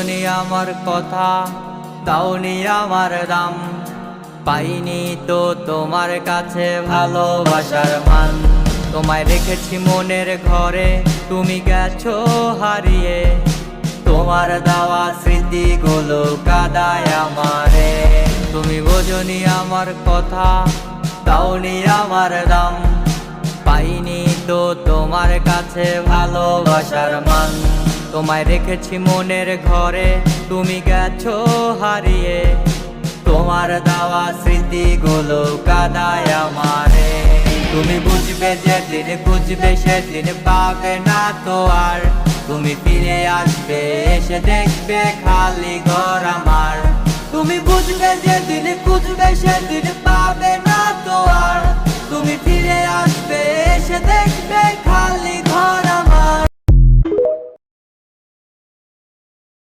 বোঝনি আমার কথা, দাওনি আমার দাম। পাইনি তো তোমার কাছে ভালোবাসার মান। তোমায় রেখেছি মনের ঘরে, তুমি গেছো হারিয়ে। তোমার দেওয়া স্মৃতিগুলো কাঁদায় আমারে। তুমি বোঝনি আমার কথা, দাওনি আমার দাম। পাইনি তো তোমার কাছে ভালোবাসার মান। তোমায় রেখেছি মনের ঘরে, তুমি গেছো হারিয়ে। তোমার দেওয়া স্মৃতিগুলো কাঁদায় আমারে। তুমি বুঝবে যেদিন, খুঁজবে সেদিন পাবে না তো আর। তুমি ফিরে আসবে, এসে দেখবে খালি ঘর আমার। তুমি বুঝবে যেদিন, খুঁজবে সেদিন পাবে না তো আর। তুমি ফিরে আসবে, এসে দেখবে খালি ঘর আমার।